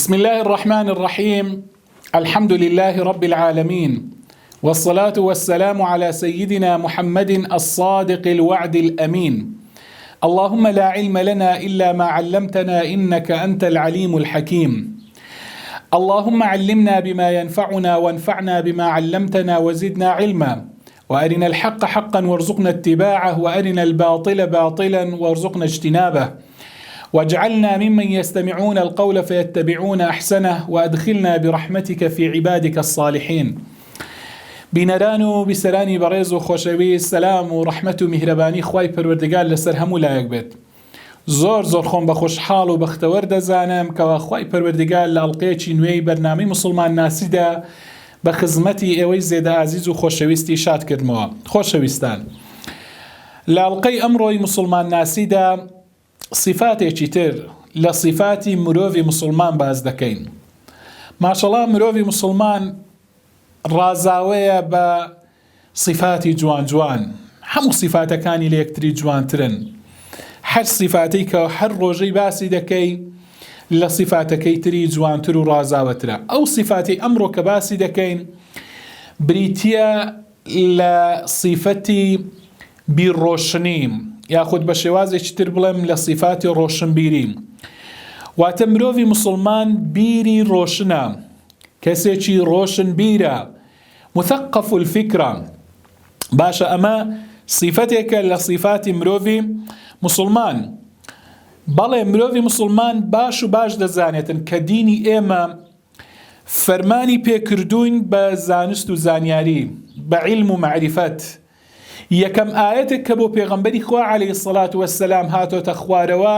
بسم الله الرحمن الرحيم. الحمد لله رب العالمين، والصلاة والسلام على سيدنا محمد الصادق الوعد الأمين. اللهم لا علم لنا إلا ما علمتنا إنك أنت العليم الحكيم. اللهم علمنا بما ينفعنا وانفعنا بما علمتنا وزدنا علما، وأرنا الحق حقا وارزقنا اتباعه، وأرنا الباطل باطلا وارزقنا اجتنابه، واجعلنا ممن يستمعون القول فيتبعون أحسنه، وأدخلنا برحمتك في عبادك الصالحين. بینەران بسرانی بەڕێز و خۆشەویست، سەلام و ڕەحمەت و میهرەبانی خوای پەروەردگار لەسەر هەموو لایەک بێت. زۆر خۆم بە خۆشحاڵ و بەختەوەر دەزانم کەوا خوای پەروەردگار لە ئەڵقەیەکی نوێی بەرنامەی موسڵمان ناسیدا بە خزمەتی ئێوەی زێدە ئازیز و خۆشەویستی شاد کردمەوە. خۆشەویستان، لە ئەڵقەی ئەمڕۆی موسڵمان ناسیدا صفاتێکی تر لە صفاتی مرۆڤی موسڵمان باز دەکەین. ماشەڵڵا مرۆڤی موسڵمان ڕازاوەیە بە صفاتی جوان هەموو صفاتەکانی لە یەکتری جوانترن. هەر صفاتەی کە هەر ڕۆژەی باسی دەکەی لە صفاتەکەی تری جوانتر و ڕازاوەترە. ئەو صفاتی ئەمڕۆ کە باسی دەکەین بریتیە لە صفەتی بیرڕۆشنی، یاخود بە شێوازێکی تر بڵێم لە صفاتی ڕۆشنبیری. واتە مرۆڤی موسڵمان بیری ڕۆشنە، کەسێکی ڕۆشنبیرە، مثقف الفکرە. باشە، ئەمە صفەتێکە لە صفاتی مرۆڤی موسڵمان. بەڵێ مرۆڤی موسڵمان باش و باش دەزانێتن کە دینی ئێمە فەرمانی پێکردوین بە زانست و زانیاری، بە عیلم و معریفەت. یەکەم ئاەتێک کە بۆ پێغەمبەری خوا عەلەیهی السەڵات وەسسەلام هاتۆتە خوارەوە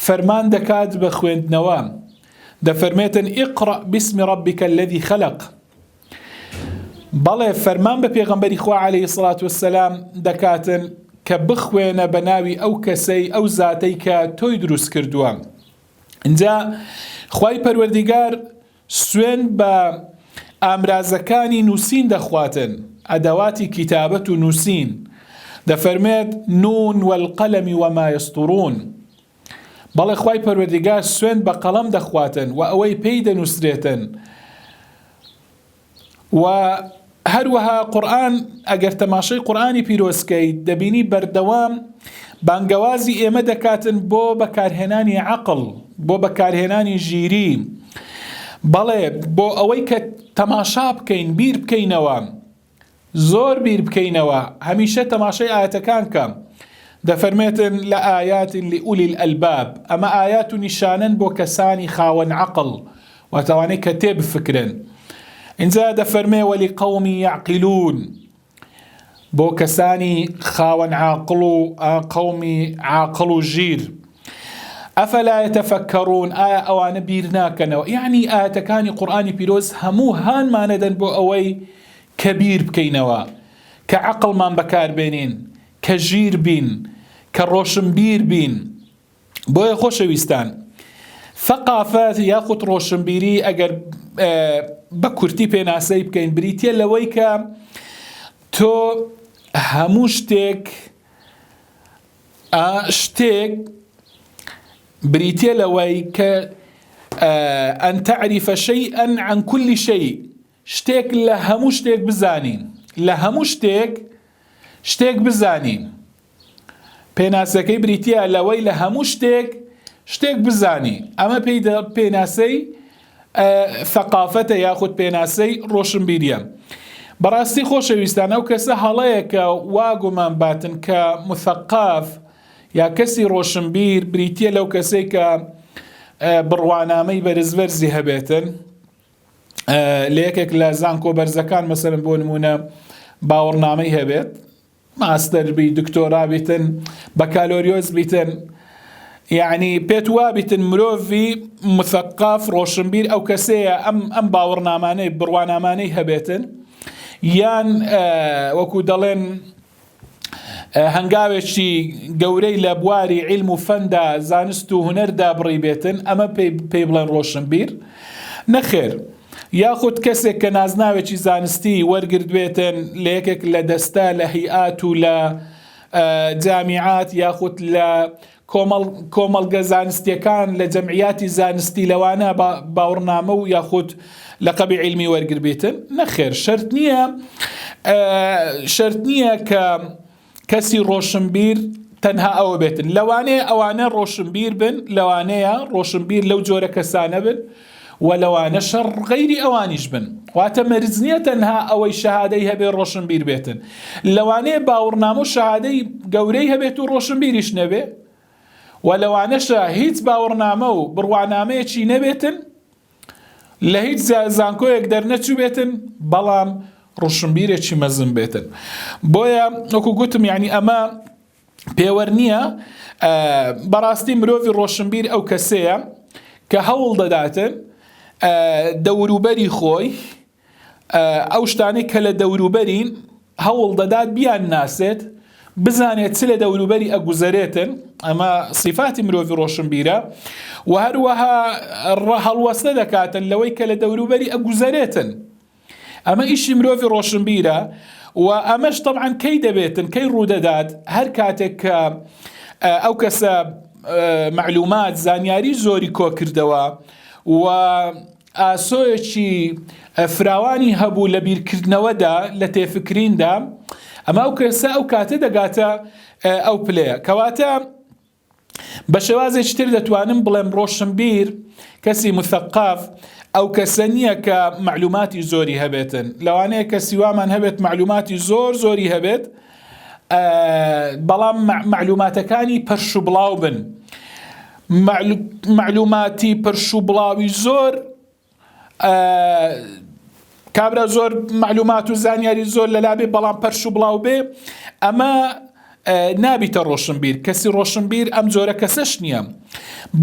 فەرمان دەکات بە خوێندنەوە، دەفەرمێتن ئیقڕە بسم ربک الذی خەلق. بەڵێ فەرمان بە پێغەمبەری خوا عەلەیهی السەڵات وەسسەلام دەکاتن کە بخوێنە بە ناوی ئەو کەسەی ئەو زاتەی کە تۆی دروست کردووە. اینجا خوای پەروەردگار سوێن بە ئامرازەکانی نووسین دەخواتن، ئەدەواتی کتابەت و نووسین. دەفەرمێت نون والقەلەمی وما یەسطوڕون. بەڵێ خوای پەروەردگار سوێن بە قەڵەم دەخواتن و ئەوەی پێی دەنووسرێتن. و هەروەها قورئان، ئەگەر تەماشای قورئانی پیرۆزکەی دەبینی بەردەوام بانگەوازی ئێمە دەکاتن بۆ بەکارهێنانی عەقڵ، بۆ بەکارهێنانی ژیری. بەڵێ بۆ ئەوەی کە تەماشا بکەین، بیر بکەینەوە، زۆر بیر بکەینەوە، هەمیشە تەماشای ئاەتەکان کەم. دەفەرمێتن لە ئايات لأولی الألباب، ئەمە ئايات و نیشانن بۆ کەسانی خاوەن عەقڵ واتەوانەی کە تێبفکرن. اینجا دەفەرمێ وەلیقەومی یعقیلون، بۆ کەسانی خاوەن عاقڵ و قەومی عاقڵ و ژیر. ئەفەلا یەتەفەکەڕون، ئایا ئەوانە بیر ناکەنەوە؟ یعنی ئاەتەکانی قورئانی پیرۆز هەموو هانمانەدەن بۆ ئەوەی کە بیر بکەینەوە، کە عەقڵمان بەکاربێنین، کە ژیر بین، کە ڕۆشنبیر بین. بۆیە خۆشەویستان، ثەقافەت یاخود ڕۆشنبیری ئەگەر بە کورتی پێناسەی بکەین بریتیە لەوەی کە تۆ هەموو شتێک بریتیە لەوەی کە ئەن تەعریفە شەیئەن عن كل شەیء، شتێک لە هەموو شتێک بزانین، لە هەموو شتێک بزانین. پێناسەکەی بریتیە لەوەی لە هەموو شتێک بزانی. ئەمە پێناسەی ثەقافەتە یاخود پێناسەی ڕۆشنبیریە. بەڕاستی خۆشەویستان، ئەو کەسە هەڵەیەکە واگومان باتن کە مثەقاف یا کەسی ڕۆشنبیر بریتیە لەو کەسەی کە بڕوانامەی بەرزبەرزی هەبێتن. لە یەکێک لە زانکۆ بەرزەکان مەسەلەن بۆ نمونە باوەڕنامەی هەبێت، ماستەر بی، دکتۆرا بیتن، بەکالۆریۆز بیتن، یعنی پێت وابیتن مرۆڤی مثەقاف ڕۆشنبیر ئەو کەسەیە ئەم باوەڕنامانەی بڕوانامانەی هەبێتن، یان وەکو دەڵێن هەنگاوێکی گەورەی لە بواری عیلم و فەندا، زانست و هونەردا بڕی بێتن، ئەمە پێی بڵێن ڕۆشنبیر. نەخێر. یاخود کەسێک کە نازناوێکی زانستی وەرگردوێتن لە یەکێک لە دەستە لە هیئات و لە جامیعات یاخود لە کۆمەڵگە زانستیەکان لە جەمعیاتی زانستی لەوانە باوەڕنامە و یاخود لەقەبی عیلمی وەرگربێتن نەخێر شەرت نییە کە کەسی ڕۆشنبیر تەنها ئەوە بێتن لەوانەیە ئەوانە ڕۆشنبیر بن لەوانەیە ڕۆشنبیر لەو جۆرە کەسانە بن و لەوانە شەڕ غەیری ئەوانیش بن واتە مەرج نییە تەنها ئەوەی شەهادەی هەبێ ڕۆشنبیر بێتن لەوانەیە باوەڕنامە و شەهادەی گەورەی هەبێت و ڕۆشنبیریش نەبێ و لەوانەشە هیچ باوەڕنامە و بڕوانامەیەکی نەبێتن لە هیچ زانکۆیەک دەرنەچوو بێتن بەڵام ڕۆشنبیرێکی مەزن بێتن بۆیە وەکو گوتم یعنی ئەمە پێوەەر نییە بەڕاستی مرۆڤی ڕۆشنبیر ئەو کەسەیە کە هەوڵ دەداتن دەوروبەری خۆی ئەو شتانەی کە لە دەوروبەرین هەوڵ دەدات بیان ناسێت بزانێت چ لە دەوروبەری ئەگوزارێتن ئەمە صفاتی مرۆڤی ڕۆشنبیرە و هەروەها هەڵوەستە دەکاتن لەوەی کە لە دەوروبەری ئەگوزارێتن ئەمە ئیشی مرۆڤی ڕۆشنبیرە و ئەمەش طبعاً کەی دەبێتن کەی ڕوودەدات هەر کاتێک کە ئەو کەسە معلومات زانیاری زۆری کۆ کردەوە و ئاسۆیەکی فراوانی هەبوو لە بیرکردنەوەدا لە تێفکریندا ئەمە ئەو کەسە ئەو کاتە دەگاتە ئەو پلەیە کەواتە بە شێوازێکی تر دەتوانم بڵێم ڕۆشنبیر کەسی مثەقاف ئەو کەسە نییە کە معلوماتی زۆری هەبێتن لەوانەیە کە سیوامان هەبێت معلوماتی زۆری هەبێت بەڵام معلوماتەکانی پەرش و بڵاو بن معلوماتی پەرش و بڵاوی زۆر کابرا زۆر معلومات و زانیاری زۆر لەلابێ بەڵام پەرش و بڵاو بێ ئەمە نابیتە ڕۆشنبیر کەسی ڕۆشنبیر ئەم جۆرە کەسەش نییە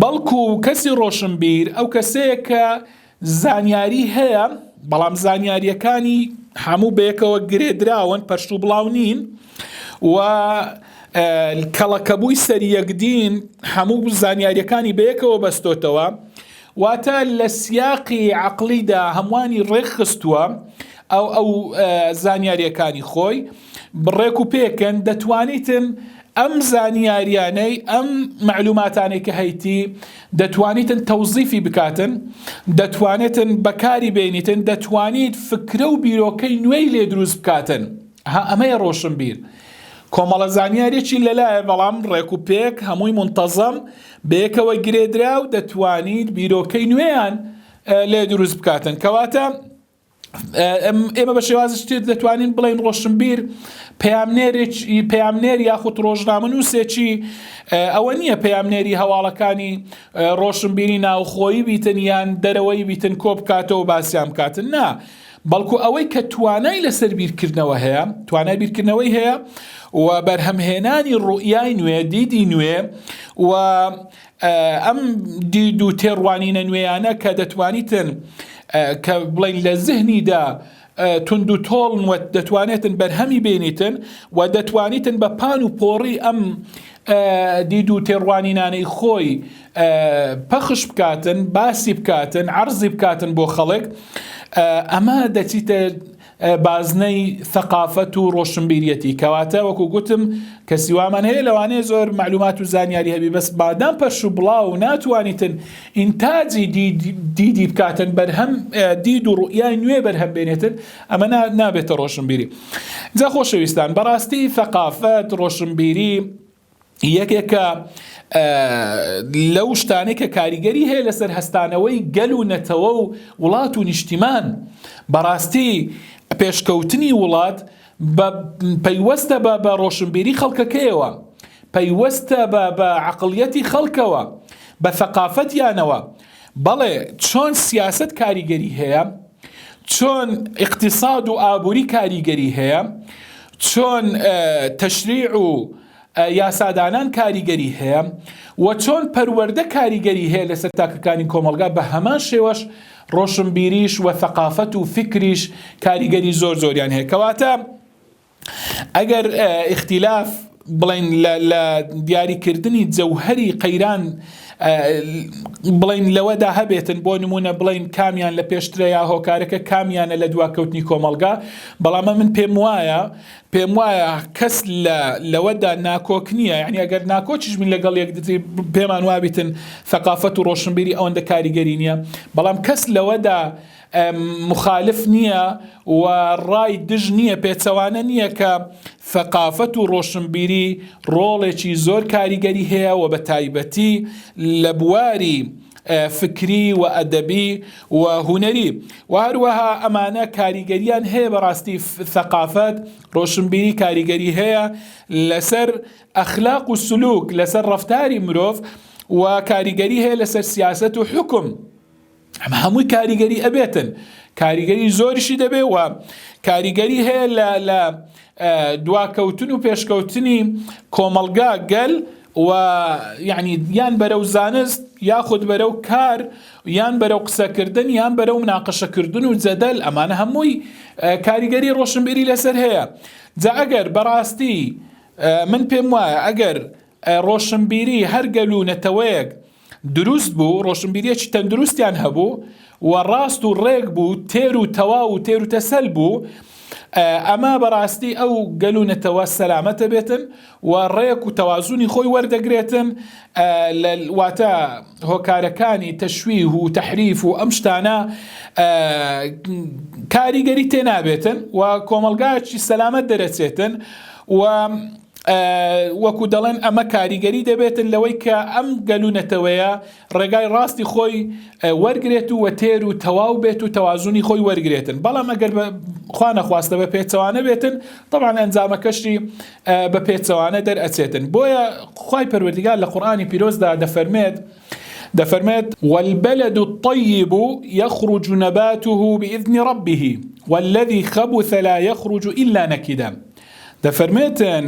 بەڵکو کەسی ڕۆشنبیر ئەو کەسەیە کە زانیاری هەیە بەڵام زانیاریەکانی هەموو بەیەکەوە گرێدراون پەرش و بڵاو نین و کەڵەکەبووی سەریەکدین هەموو زانیاریەکانی بەیەکەوە بەستۆتەوە واتە لە سیاقی عەقلیدا هەمووانی ڕێکخستووە ئەو زانیاریەکانی خۆی بڕێک و پێکەن دەتوانیتن ئەم زانیاریانەی ئەم معلوماتانەی کە هەیتی دەتوانیتن تەوزیفی بکاتن دەتوانێتن بەکاری بێنیتن دەتوانیت فکرە و بیرۆکەی نوێی لێ دروست بکاتن ئەمەیە ڕۆشنبیر کۆمەڵە زانیاریەکی لەلایە بەڵام ڕێک و پێک هەمووی منتەزەم بەیەکەوە گرێدرا و دەتوانیت بیرۆکەی نوێیان لێ دروست بکاتن کەواتە ئێمە بە شێوازشتر دەتوانین بڵین ڕۆشنبیر پەیامنێر یاخود ڕۆژنامەنووسێکی ئەوە نییە پەیامنێری هەواڵەکانی ڕۆشنبیری ناوخۆیی بیتن یان دەرەوەی بیتن کۆ بکاتەوە باسییان بکاتن نا بەڵکو ئەوەی کە توانای لەسەر بیرکردنەوە هەیە توانای بیرکردنەوەی هەیە و بەرهەمهێنانی ڕوئیای نوێ دیدی نوێ و ئەم دید و تێڕوانینە نوێیانە کە دەتوانیتن کە بڵین لە زهنیدا تند و تۆڵن و دەتوانێتن بەرهەمی بێنیتن و دەتوانیتن بە پان و پۆڕی ئەم دید و تێڕوانینانەی خۆی پەخش بکاتن باسی بکاتن عەرزی بکاتن بۆ خەڵک ئەمە دەچیتە بازنەی ثەقافەت و ڕۆشنبیریەتی کەواتە وەکو گوتم کە سیوامان هەیە لەوانەیە زۆر معلومات و زانیاری هەبی بەس بادام پەرش و بڵاو ناتوانیتن ئینتاجی دیدی بکاتن بەرهەم دید و ڕوئیای نوێ بەرهەم بێنێتن ئەمە نابێتە ڕۆشنبیری جا خۆشەویستان بەڕاستی ثەقافەت ڕۆشنبیری یەکێکە لەو شتانەی کە کاریگەری هەیە لەسەر هەستانەوەی گەل و نەتەوە و وڵات و نیشتیمان بەڕاستی پێشکەوتنی وڵات پەیوەستە بە ڕۆشنبیری خەڵکەکەیەوە پەیوەستە بە عەقڵیەتی خەڵکەوە بە ثەقافەتیانەوە بەڵێ چۆن سیاسەت کاریگەری هەیە چۆن اقتصاد و ئابووری کاریگەری هەیە چۆن تەشریع و یاسادانان کاریگەری هەیە و چۆن پەروەردە کاریگەری هەیە لەسەر تاکەکانی کۆمەلگا بە هەمان شێوەش ڕۆشنبیریش و ثەقافەت و فکریش کاریگەری زۆریان هەیە کەواتە ئەگەر اختیلاف بڵین لە دیاریکردنی جەوهەری قەیران بڵین لەوەدا هەبێتن بۆ نمونە بڵین کامیان لە پێشترە یا هۆکارەکە کامیانە لە دواکەوتنی کۆمەڵگا بەڵامە من پێم وایە کەس لەوەدا ناکۆک نییە یعنی ئەگەر ناکۆچیش من لەگەڵ یەکدتری پێمان وابیتن ثەقافەت و ڕۆشنبیری ئەوەندە کاریگەری نییە بەڵام کەس لەوەدا مخالف نییە و ڕای دژ نییە پێچەوانە نییە کە ثەقافەت و ڕۆشنبیری ڕۆڵێکی زۆر کاریگەری هەیە و بە تایبەتی لە بواری فکری و ئەدەبی و هونەری و هەروەها ئەمانە کاریگەریان هەیە بەڕاستی ثەقافەت ڕۆشنبیری کاریگەری هەیە لەسەر ئەخلاق و سلوک لەسەر ڕەفتاری مرۆڤ و کاریگەری هەیە لەسەر سیاسەت و حکم ئەمە هەمووی کاریگەری ئەبێتن کاریگەری زۆریشی دەبێ و کاریگەری هەیە لە دواکەوتن و پێشکەوتنی کۆمەڵگا گەل و یعنی یان بەرەو زانست یاخود بەرەو کار یان بەرەو قسەکردن یان بەرەو مناقەشەکردن و جەدەل ئەمانە هەمووی کاریگەری ڕۆشنبیری لەسەر هەیە جا ئەگەر بەڕاستی من پێم وایە ئەگەر ڕۆشنبیری هەر گەلوونەتەوەیەک دروست بوو ڕۆشنبیریەکی تەندروستیان هەبوو و ڕاست و ڕێک بوو تێر و تەواو و تێر و تەسەل بوو ئەمە بەڕاستی ئەو گەلوونەتەوە سەلامەتە بێتن و ڕێک و تەوازوونی خۆی وەردەگرێتن واتە هۆکارەکانی تەشویه و تەحریف و ئەم شتانە کاریگەری تێنابێتن و کۆمەڵگایەکی سەلامەت دەرەچێتن و وەکو دەڵێن ئەمە کاریگەری دەبێتن لەوەی کە ئەم گەلوونەتەوەیە ڕێگای ڕاستی خۆی وەرگێت و وەتێر و تەواو بێت و تەوازوونی خۆی وەرگێتن بەڵام ئەگەر خوا نەخواستە بە پێچەوانە بێتن طبعا ئەنجامەکەشی بە پێچەوانە دەرئەچێتن بۆیە خوای پەروەردیگار لە قورئانی پیرۆزدا دەفەرمێت والبلد الطيب يخرج نباته بإذن ربه والذي خبث لا يخرج إلا نكدا دەفەرمێتن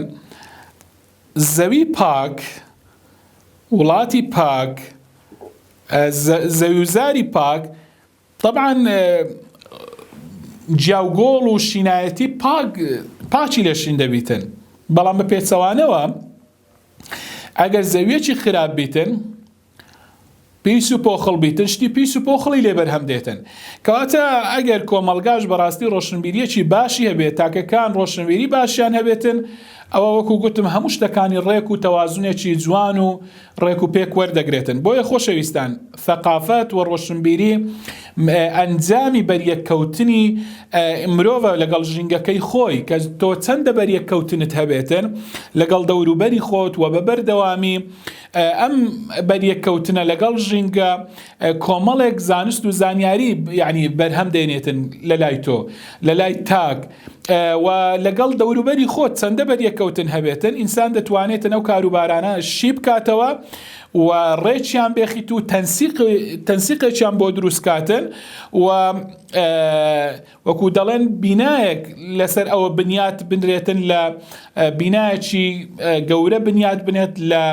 زەوی پاک وڵاتی پاک زەویوزاری پاک طبعا جیاوگۆڵ و شینایەتی پاچی لەشین دەبیتن بەڵام بە پێچەوانەوە ئەگەر زەویەکی خراپ بیتن پیس و پۆخڵ بیتن شتی پیس و پۆخڵی لێ بەرهەم دێتن کەواتە ئەگەر کۆمەڵگاش بەڕاستی ڕۆشنبیریەکی باشی هەبێت تاکەکان ڕۆشنبیری باشیان هەبێتن ئەوە وەکو گوتم هەموو شتەکانی ڕێک و تەوازونێکی جوان و ڕێک و پێک وەردەگرێتن بۆیە خۆشەویستان ثەقافەت و ڕۆشنبیری ئەنجامی بەریەککەوتنی مرۆڤە لەگەڵ ژینگەکەی خۆی کە تۆ چەندە بەریەککەوتنت هەبێتن لەگەڵ دەوروبەری خۆت و بەبەردەوامی ئەم بەریەککەوتنە لەگەڵ ژینگە کۆمەڵێک زانست و زانیاری یعنی بەرهەم دێنێتن لە لای تۆ لە لای تاک و لەگەڵ دەوروبەری خۆت چەندە بەریەککەوتن هەبێتن ئینسان دەتوانێتن ئەو کاروبارانە شی بکاتەوە و ڕێکیان بێخیت و تەنسیقێکیان بۆ دروستکاتن و وەکو دەڵێن بینایەک لەسەر ئەوە بنیات بنرێتن لە بینایەکی گەورە بنیات بنێت لە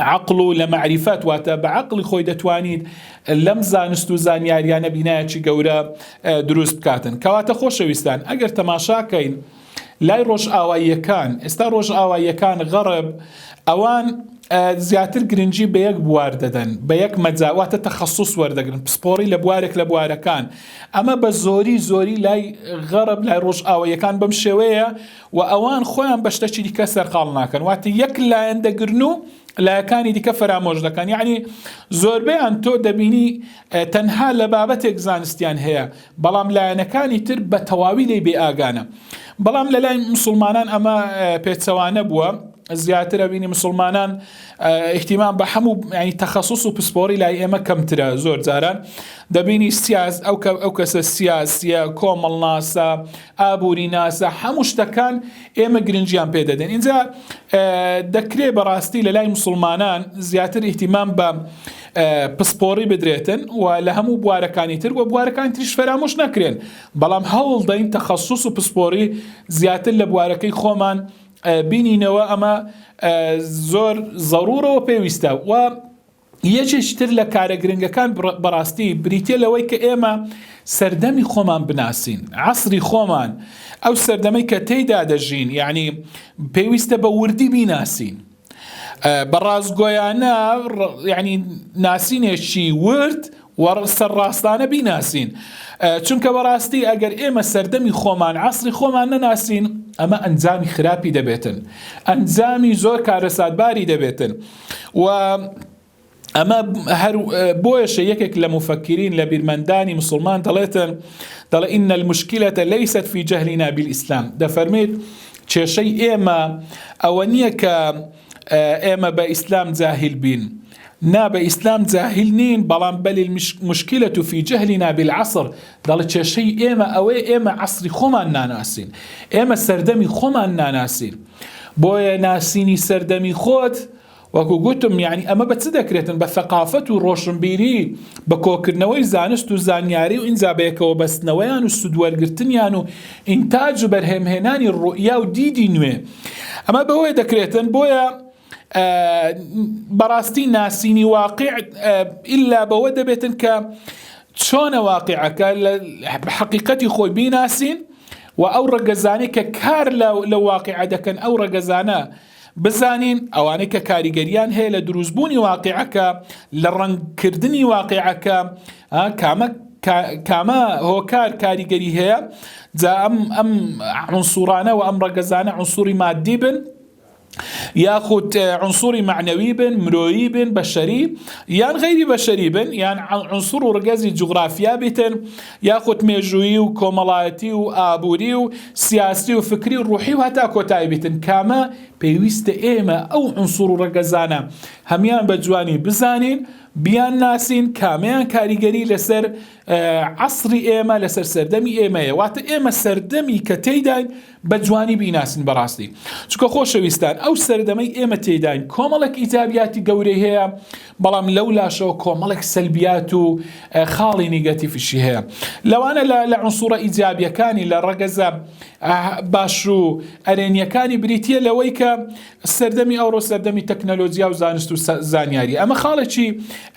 عقل و لە معریفەت واتە بە عقلی خۆی دەتوانیت لەم زانست و زانیاریانە بینایەکی گەورە دروست بکاتن کەواتە خۆشەویستان ئەگەر تەماشاکەین لای ڕۆژ ئاواییەکان ئێستا ڕۆژ ئاواییەکان غەڕب ئەوان زیاتر گرنگی بە یەک بوار دەدەن بە یەک مەجاواتە تەخەسوس وەردەگرن پسپۆڕی لە بوارێک لە بوارەکان ئەمە بە زۆری لای غەڕب لای ڕۆژ ئاواییەکان بەم شێوەیە و ئەوان خۆیان بە شتێکی دیکە سەرقاڵ ناکەن واتە یەک لایەن دەگرن و لایەکانی دیکە فەرامۆژ دەکەن یعنی زۆربەیان تۆ دەبینی تەنها لە بابەتێک زانستیان هەیە بەڵام لایەنەکانی تر بە تەواوی لێ بێ ئاگانە بەڵام لە لای مسلمانان ئەمە پێچەوانە بووە زیاتر ئەبینی مسلمانان احتیمام بە هەموو ینی تەخەسوس و پسپۆڕی لای ئێمە کەمترە زۆر جاران دەبینی سیاس ئەو کەسە سیاسیە کۆمەڵ ناسە ئابووری ناسە هەموو شتەکان ئێمە گرنگیان پێ دەدەن اینجا دەکرێت بەڕاستی لە لای مسلمانان زیاتر احتیمام بە پسپۆڕی بدرێتن و لە هەموو بوارەکانی تر و بوارەکانی تریش فەرامۆش نەکرێن بەڵام هەوڵ دەین تەخەسوس و پسپۆڕی زیاتر لە بوارەکەی خۆمان بینینەوە ئەمە زۆر ضرورەوە پێویستە و یەکێکتر لە کارە گرنگەکان بەڕاستی بریتە لەوەی کە ئێمە سەردەمی خۆمان بناسین عەسری خۆمان ئەو سەردەمەی کە تێیدا دەژین یعنی پێویستە بە وردی بیناسین بەڕازگۆیانە یعنی ناسینێکی ورد وەسەر ڕاستانە بیناسین، چونکە بەڕاستی ئەگەر ئێمە سەردەمی خۆمان عەسری خۆمان نەناسین ئەمە ئەنجامی خراپی دەبێتن، ئەنجامی زۆر کارەساتباری دەبێتن. و ئەمە هەر بۆیەشە یەکێک لە مفەکرین لە بیرمەندانی مسلمان دەڵێ ئین المشکلة ليست في جهلنا بالإسلام، دەفەرمێت کێشەی ئێمە ئەوە نییە کە ئێمە بە ئیسلام جاهل بین، نا بە ئیسلام جاهل نین، بەڵام بەل المشکلة في جهلنا بالعصر، دەڵێ کێشەی ئێمە ئەوەیە ئێمە عەسری خۆمان ناناسین، ئێمە سەردەمی خۆمان ناناسین. بۆیە ناسینی سەردەمی خۆت وەکو گوتم یعنی ئەمە بە چ دەکرێتن؟ بە ثەقافەت و ڕۆشنبیری، بە کۆکردنەوەی زانست و زانیاری و ئینجا بەیەکەوە بەستنەوەیان و سودوەرگرتنیان و ئینتاج و بەرهەمهێنانی ڕوئیا و دیدی نوێ، ئەمە بەوەی دەکرێتن. بۆیە بەڕاستی ناسینی واقع ئیلا بەوە دەبێتن کە چۆنە واقعەکە بە حەقیقەتی خۆی بیناسین و ئەو ڕەگەزانەی کە کار لە واقعە دەکەن ئەو ڕەگەزانە بزانین، ئەوانەی کە کاریگەریان هەیە لە دروستبوونی واقعەکە، لە ڕەنگکردنی واقعەکە، کامە هۆکار کاریگەری هەیە. جا ئەم عنسوڕانە و ئەم ڕەگەزانە عنسوری مادی بن یاخود عنصری معنوی بن، مرۆیی بن، بەشەری یان غەیری بەشەری بن، یان عنصر و ڕگەزی جوغرافیا بیتن، یاخود مێژووی و کۆمەڵایەتی و ئابووری و سیاسی و فکری و ڕوحی و هەتا کۆتایی بیتن. کامە پێویستە ئێمە ئەو عنصر و ڕەگەزانە هەمیان بە جوانی بزانین، بیان ناسین، کامیان کاریگەری لەسەر عەسری ئێمە، لەسەر سەردەمی ئێمەیە. واتە ئێمە سەردەمی کە تێیداین بە جوانی بیناسین بەڕاستی، چونکە خۆشەویستان ئەو سەردەمەی ئێمە تێیداین کۆمەڵێک ئیجابیاتی گەورەی هەیە، بەڵام لەو لاشەوە کۆمەڵێک سەلبیات و خاڵی نیگەتیفشی هەیە. لەوانە لە عنسوڕە ئیجابیەکانی لە ڕەگەزە باش و ئەرێنیەکانی بریتیە لەوەی کە سەردەمی ئەوڕۆ سەردەمی تەکنەلۆجیا و زانست و زانیاری، ئەمە خاڵێکی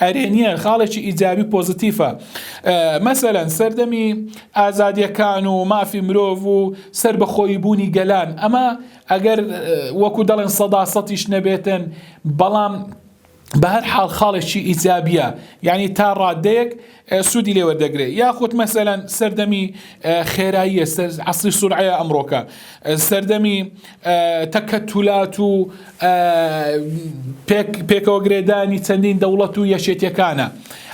ئەرێنیە، خاڵێکی ئیجابی پۆزیتیفە. مەسەلەن سەردەمی ئازادیەکان و مافی مرۆڤ و سەربەخۆیی بوونی گەلان، ئەمە ئەگەر وەکو دەڵێن سەداسەتیش نەبێتن، بەڵام بە هەر حاڵ خاڵێکی ئیجابیە، یعنی تا ڕادەیەک سوودی لێ وەردەگرێت. یاخود مەسەلەن سەردەمی خێراییە، عەسری سورعەیە ئەمڕۆکە، سەردەمی تەکەتولات و پێکەوە گرێدانی چەندین دەوڵەت و یەکێتیەکانە،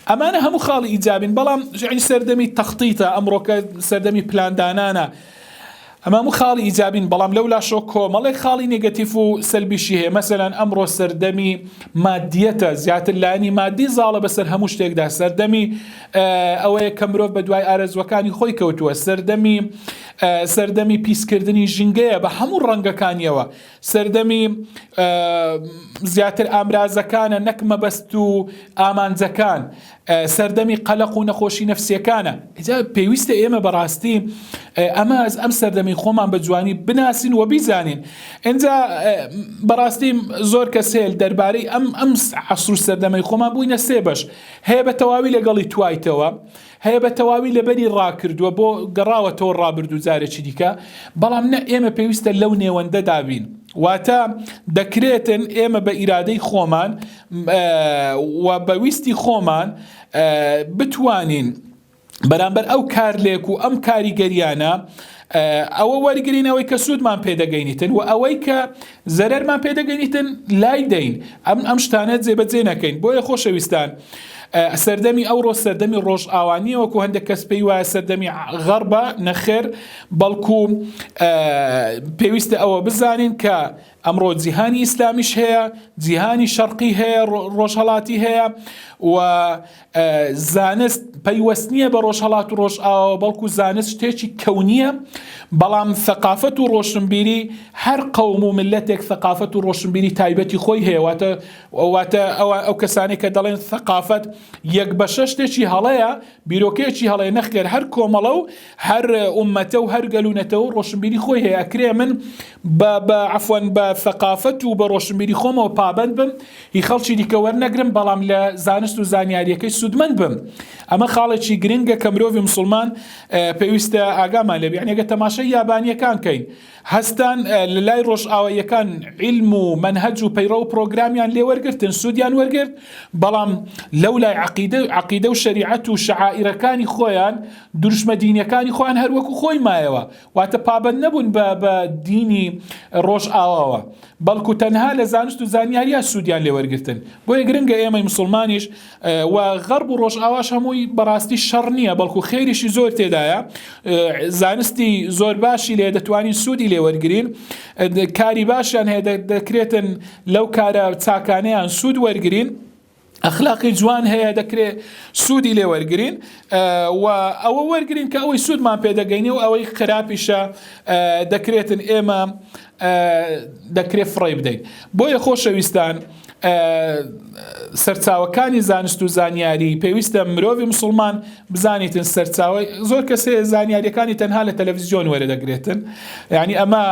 ئەمانە هەموو خاڵی ئیجابین. بەڵام سەردەمی تەختیتە، ئەمڕۆکە سەردەمی پلاندانانە، ئەمە خاڵی ئیجابین، بەڵام لەو لاشۆ کۆمەڵێک خاڵی نێگەتیف و سەلبیشی هەیە. مەسەلەن ئەمڕۆ سەردەمی مادیەتە، زیاتر لایانی مادی زاڵە بەسەر هەموو شتێکدا، سەردەمی ئەوەیە کە مرۆڤ بە دوای ئارەزوەکانی خۆی کەوتووە، سەردەمی پیسکردنی ژینگەیە بە هەموو ڕەنگەکانیەوە، سەردەمی زیاتر ئامرازەکانە نەک مەبەست و ئامانجەکان، سەردەمی قەلەق و نەخۆشی نەفسیەکانە. ئێجا پێویستە ئێمە بەڕاستی ئەم سەردەمی خۆمان بە جوانی بناسین و بیزانین. ئینجا بەڕاستی زۆر کەس هەیە دەربارەی ئەم عەسر و سەردەمەی خۆمان بووینە سێ بەش، هەیە بە تەواوی لەگەڵی توایتەوە، هەیە بە تەواوی لەبەری ڕاکردووە بۆ گەڕاوەتەوە ڕابرد و جارێکی دیکە، بەڵام نە ئێمە پێویستە لەو نێوەندەدا بین. واتە دەکرێتن ئێمە بە ئیرادەی خۆمان و بەویستی خۆمان بتوانین بەرامبەر ئەو کارلێک و ئەم کاریگەریانە ئەوە وەرگرینەوەی کە سوودمان پێدەگەینیتن و ئەوەی کە زەرەرمان پێدەگەینیتن لای دەین، ئەم شتانە جێبەجێ نەکەین. بۆیە خۆشەویستان سەردەمی ئەوڕۆ سەردەمی ڕۆژ ئاوانیە، وەکو هەندێک کەس پێی وایە سەردەمی غەربە، نەخێر، بەڵکو پێویستە ئەوە بزانین کە ئەمڕۆ جیهانی ئیسلامیش هەیە، جیهانی شەرقی هەیە، ڕۆژهەڵاتی هەیە و زانست پەیوەست نییە بە ڕۆژهەڵات و ڕۆژ ئاوە، بەڵکو زانست شتێکی کەونیە. بەڵام ثەقافەت و ڕۆشنبیری هەر قەوم و ملەتێک ثەقافەت و ڕۆشنبیری تایبەتی خۆی هەیە. واتە ئەو کەسانی کە دەڵێن ثەقافەت یەک بە شەش شتێکی هەڵەیە بیرۆکەیەکی هەڵەیە نەخێر هەر کۆمەڵە و هەر ئومەتە و هەر گەلوونەتەوە ڕۆشنبیری خۆی هەیە ئەکرێ من عفوان بە ثەقافەت و بە ڕۆشنبیری خۆمەوە پابەند بم هی خەڵکی دیکە وەرنەگرم بەڵام لە زانست و زانیاریەکەی سودمەند بم ئەمە خاڵێکی گرنگە کە مرۆڤی مسلمان پێویستە ئاگامان لێبێ یعنی ئەگە تەماشای یابانیەکان کەین هەستان لە لای ڕۆژئاواییەکان عیلم و مەنهەج و پەیڕە و پرۆگرامیان لێ وەرگرتن سوودیان وەرگرت بەڵام لەو لای عەقیدە و شەریعەت و شەعائیرەکانی خۆیان دروشمە دینیەکانی خۆیان هەروەکو خۆی مایەوە واتە پابەند نەبوون بە دینی ڕۆژئاواوە بەڵکو تەنها لە زانست و زانیاریە سوودیان لێ وەرگرتن بۆیە گرنگە ئێمەی مسلمانیش و غەرب و ڕۆژئاواش هەمووی بەڕاستی شەڕ نییە بەڵکو خێریشی زۆر تێدایە زانستی زۆر باشی لێ دەتوانین سوودی لێ وەرگرین کاری باشیان هەیە دەکرێتن لەو کارە چاکانەیان سوود وەرگرین ئەخلاقی جوان هەیە دەکرێت سوودی لێ وەرگرین و ئەوە وەرگرین کە ئەوەی سوودمان پێدەگەینی و ئەوەی خراپیشە دەکرێتن ئێمە دەکرێت فڕێ بدەین بۆیە خۆشەویستان سەرچاوەکانی زانست و زانیاری پێویستە مرۆڤی مسلمان بزانیتن سەرچاوی زۆر کەسێ زانیاریەکانی تەنها لە تەلەڤیزیۆن وەردەگرێتن یعنی ئەمە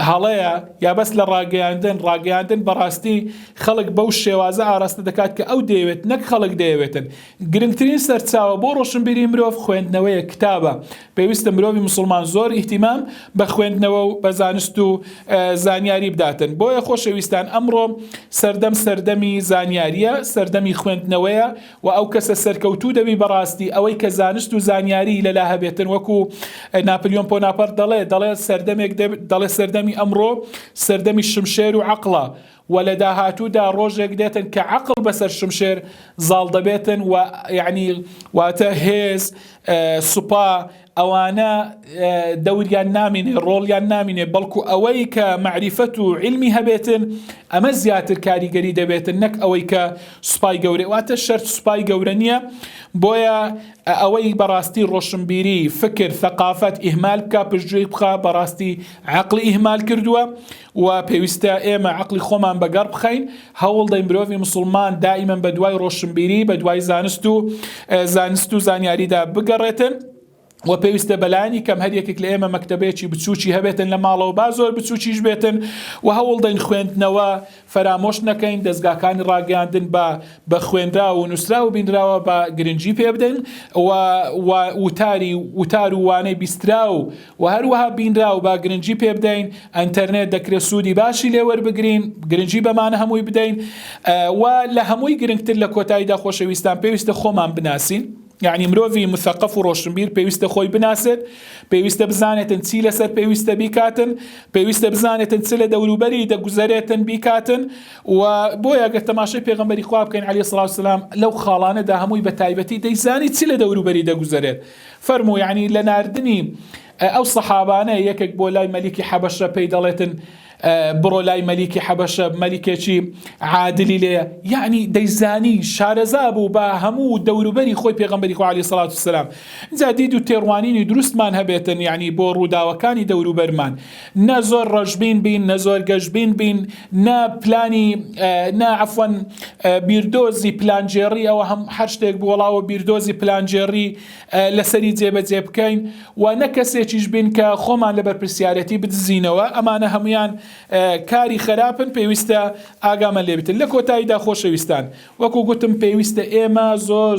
هەڵەیە یا بەس لە ڕاگەیاندن بەڕاستی خەڵک بەو شێوازە ئاراستە دەکات کە ئەو دەیەوێت نەک خەڵک دەیەوێتن گرنگترین سەرچاوە بۆ ڕۆشنبیری مرۆڤ خوێندنەوەیە کتابە پێویستە مرۆڤی مسلمان زۆر ئیهتیمام بە خوێندنەوە و بە زانست و زانیاری بداتن بۆیە خۆشەویستان ئەمڕۆ سەردەمی زانیاریە سەردەمی خوێندنەوەیە و ئەو کەسە سەرکەوتوو دەبی بەڕاستی ئەوەی کە زانست و زانیاری لەلا هەبێتن وەکو ناپلیۆن بۆناپەرت دەڵێ سەردەمی ئەمڕۆ سەردەمی شمشێر و عەقڵە و لە داهاتوودا ڕۆژێک دێتن کە عەقڵ بەسەر شمشێر زاڵ دەبێتن و یعنی واتە هێز سوپا ئەوانە دەوریان نامینێ ڕۆڵیان نامینێ بەڵکو ئەوەی کە معریفەت و علمی هەبێتن ئەمە زیاتر کاریگەری دەبێتن نەک ئەوەی کە سوپای گەورە واتە شەرت سوپای گەورە نییە بۆیە ئەوەی بەڕاستی ڕۆشنبیری فکر ثەقافەت ئیهمال بکە پشتگوێی بخە بەڕاستی عەقڵی ئیهمال کردووە و پێویستە ئێمە عەقڵی خۆمان بەگەڕ بخەین هەوڵ دەین مرۆڤی مسلمان دائیمەن بە دوای ڕۆشنبیری بە دوای زانست و زانیاریدا بگەڕێتن و پێویستە بەلایانی کەم هەریەکێک لە ئێمە مەکتەبەیەکی بچووکی هەبێتن لە ماڵەوە با زۆر بچووکیش بێتن و هەوڵ دەین خوێندنەوە فەرامۆش نەکەین دەستگاکانی ڕاگەاندن بە خوێندرا و نووسرا و بینراوە بە گرنگی پێ بدەین و وتار و وانەی بیسترا و هەروەها بینرا و با گرنگی پێ بدەین ئەنتەرنێت دەکرێت سوودی باشی لێ وەربگرین گرنگی بەمانە هەمووی بدەین و لە هەمووی گرنگتر لە کۆتاییدا خۆشەویستان پێویستە خۆمان بناسین یعنی مرۆڤی مثەقەف و ڕۆشنبیر پێویستە خۆی بناسێت پێویستە بزانێتن چی لەسەر پێویستە بیکاتن پێویستە بزانێتن چ لە دەوروبەری دەگوزارێتن بیکاتن و بۆیە ئەگەر تەماشای پێغەمبەری خوا بکەین عەلەیهی سڵاو وسەلام لەو خاڵانەدا هەمووی بە تایبەتی دەیزانی چی لە دەوروبەری دەگوزارێت فەرموو یعنی لە ناردنی ئەو سەحابانە یەکێک بۆ لای مەلیکی حەبەشە پێی دەڵێتن بڕۆ لای مەلیکی حەبەشە مەلیکێکی عادلی لێ یعنی دەیزانی شارەزا بوو بە هەموو دەوروبەری خۆی پێغەمبەری خوا عەلەیهی سڵاو وسەلام اینجا دید و تێڕوانینی دروستمان هەبێتن یعنی بۆ ڕووداوەکانی دەوروبەرمان نە زۆر ڕەشبین بین نە زۆر گەشبین بین نە پلانی نە عەفوەن بیردۆزی پلانجێڕی ئەوە هەر شتێک بوەڵاوە بیردۆزی پلانجێڕی لەسەری جێبەجێ بکەین و نە کەسێکیش بین کە خۆمان لە بەرپرسیارەتی بدزینەوە ئەمانە هەمویان کاری خراپن پێویستە ئاگامان لێ بێتن لە کۆتاییدا خۆشەویستان وەکو گوتم پێویستە ئێمە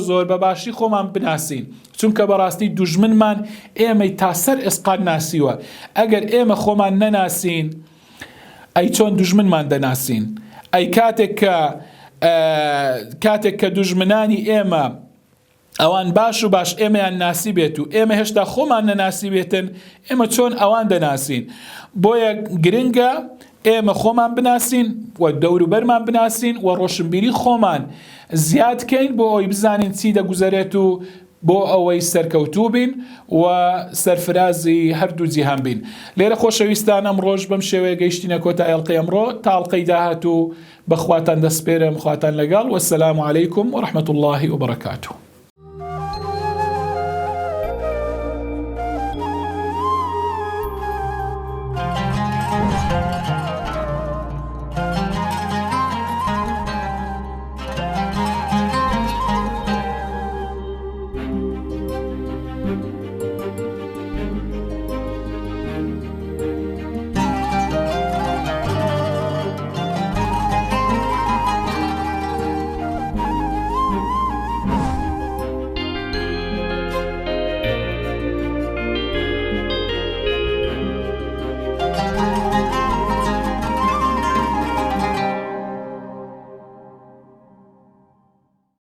زۆر بەباشی خۆمان بناسین چونکە بەڕاستی دوژمنمان ئێمەی تا سەر ئێسقان ناسیوە ئەگەر ئێمە خۆمان نەناسین ئەی چۆن دوژمنمان دەناسین ئەی کاتێک کە دوژمنانی ئێمە ئەوان باش ئێمەیان ناسی بێت و ئێمە هێشتا خۆمان نەناسی بێتن ئێمە چۆن ئەوان دەناسین بۆیە گرنگە ئێمە خۆمان بناسین و دەوروبەرمان بناسین و ڕۆشنبیری خۆمان زیادکەین بۆ ئەوی بزانین چی دەگوزارێت و بۆ ئەوەی سەرکەوتوو بین و سەرفرازی هەردوو جیهان بین لێرە خۆشەویستان ئەم ڕۆژ بەم شێوەیە گەیشتینە کۆتای ئەڵقەی ئەمڕۆ تا ئەڵقەی داهاتوو بەخواتان دەسپێرم خواتان لەگەڵ وەسەلام عەلەیکم وەڕەحمەتوڵڵاهی وبەرەکاتوه